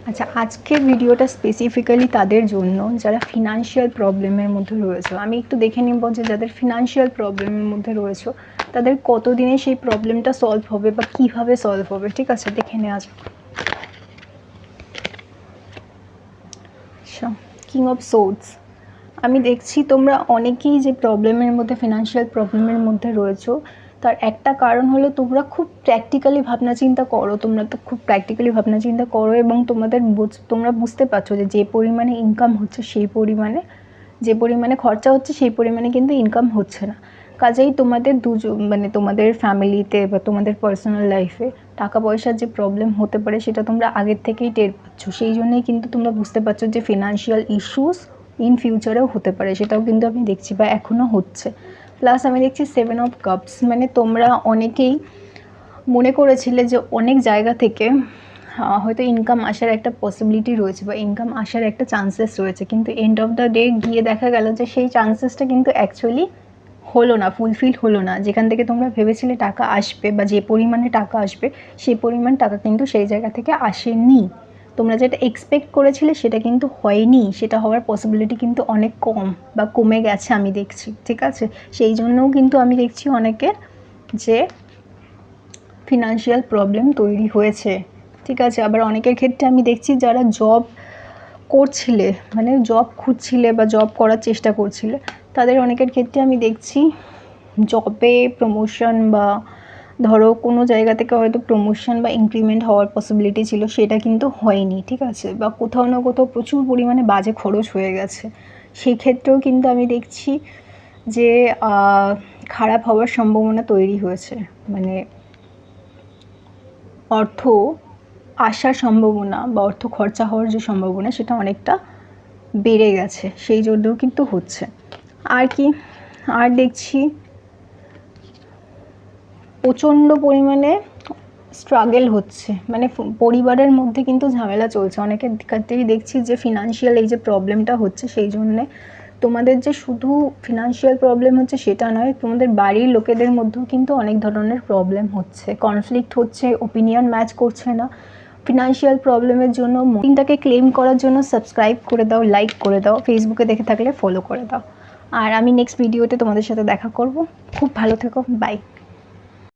আচ্ছা, আজকের ভিডিওটা স্পেসিফিক্যালি তাদের জন্য যারা ফিনান্সিয়াল প্রবলেমের মধ্যে রয়েছে। আমি একটু দেখে নিব যে যাদের ফিনান্সিয়াল প্রবলেমের মধ্যে রয়েছে তাদের কতদিনে সেই প্রবলেমটা সলভ হবে বা কিভাবে সলভ হবে। ঠিক আছে, দেখে নেওয়া যাক। আচ্ছা, কিং অফ সোর্ডস। আমি দেখছি তোমরা অনেকেই যে প্রবলেমের মধ্যে, ফিনান্সিয়াল প্রবলেমের মধ্যে রয়েছো, তার একটা কারণ হলো তোমরা খুব প্র্যাকটিক্যালি ভাবনা চিন্তা করো। তোমরা তো খুব প্র্যাকটিক্যালি ভাবনা চিন্তা করো এবং তোমরা বুঝতে পারছো যে যে পরিমাণে ইনকাম হচ্ছে সেই পরিমাণে, যে পরিমাণে খরচা হচ্ছে সেই পরিমাণে কিন্তু ইনকাম হচ্ছে না। কাজেই তোমাদের তোমাদের ফ্যামিলিতে বা তোমাদের পার্সোনাল লাইফে টাকা পয়সার যে প্রবলেম হতে পারে সেটা তোমরা আগের থেকেই টের পাচ্ছ। সেই জন্যই কিন্তু তোমরা বুঝতে পারছো যে ফিনান্সিয়াল ইস্যুস ইন ফিউচারেও হতে পারে, সেটাও কিন্তু আমি দেখছি বা এখনও হচ্ছে। প্লাস আমি দেখছি 7 অফ কাপস, মানে তোমরা অনেকেই মনে করেছিলে যে অনেক জায়গা থেকে হয়তো ইনকাম আসার একটা পসিবিলিটি রয়েছে বা ইনকাম আসার একটা চান্সেস রয়েছে, কিন্তু এন্ড অফ দ্য ডে গিয়ে দেখা গেল যে সেই চান্সেসটা কিন্তু অ্যাকচুয়ালি হলো না, ফুলফিল হলো না। যেখান থেকে তোমরা ভেবেছিলে টাকা আসবে বা যে পরিমাণে টাকা আসবে সেই পরিমাণ টাকা কিন্তু সেই জায়গা থেকে আসেনি। তোমরা যেটা এক্সপেক্ট করেছিলে সেটা কিন্তু হয়নি, সেটা হওয়ার পসিবিলিটি কিন্তু অনেক কম বা কমে গেছে আমি দেখছি। ঠিক আছে, সেই জন্যও কিন্তু আমি দেখছি অনেকের যে ফিনান্সিয়াল প্রবলেম তৈরি হয়েছে। ঠিক আছে, আবার অনেকের ক্ষেত্রে আমি দেখছি যারা জব করছিলে, মানে জব খুঁজছিলে বা জব করার চেষ্টা করছিলে, তাদের অনেকের ক্ষেত্রে আমি দেখছি জবে প্রমোশন বা ধরো কোনো জায়গা থেকে হয়তো প্রমোশন বা ইনক্রিমেন্ট হওয়ার পসিবিলিটি ছিল, সেটা কিন্তু হয়নি। ঠিক আছে, বা কোথাও না কোথাও প্রচুর পরিমাণে বাজে খরচ হয়ে গেছে। সেই ক্ষেত্রেও কিন্তু আমি দেখছি যে খারাপ হওয়ার সম্ভাবনা তৈরি হয়েছে, মানে অর্থ আসার সম্ভাবনা বা অর্থ খরচা হওয়ার যে সম্ভাবনা সেটা অনেকটা বেড়ে গেছে, সেই জন্যও কিন্তু হচ্ছে। আর কি, আর দেখছি প্রচণ্ড পরিমাণে স্ট্রাগল হচ্ছে, মানে পরিবারের মধ্যে কিন্তু ঝামেলা চলছে। অনেকের ক্ষেত্রেই দেখছি যে ফিনান্সিয়াল এই যে প্রবলেমটা হচ্ছে সেই জন্যে তোমাদের যে শুধু ফিনান্সিয়াল প্রবলেম হচ্ছে সেটা নয়, তোমাদের বাড়ির লোকেদের মধ্যেও কিন্তু অনেক ধরনের প্রবলেম হচ্ছে, কনফ্লিক্ট হচ্ছে, ওপিনিয়ন ম্যাচ করছে না। ফিনান্সিয়াল প্রবলেমের জন্য মনটাকে ক্লেম করার জন্য সাবস্ক্রাইব করে দাও, লাইক করে দাও, ফেসবুকে দেখে থাকলে ফলো করে দাও। আর আমি নেক্সট ভিডিওতে তোমাদের সাথে দেখা করব। খুব ভালো থেকো, বাই।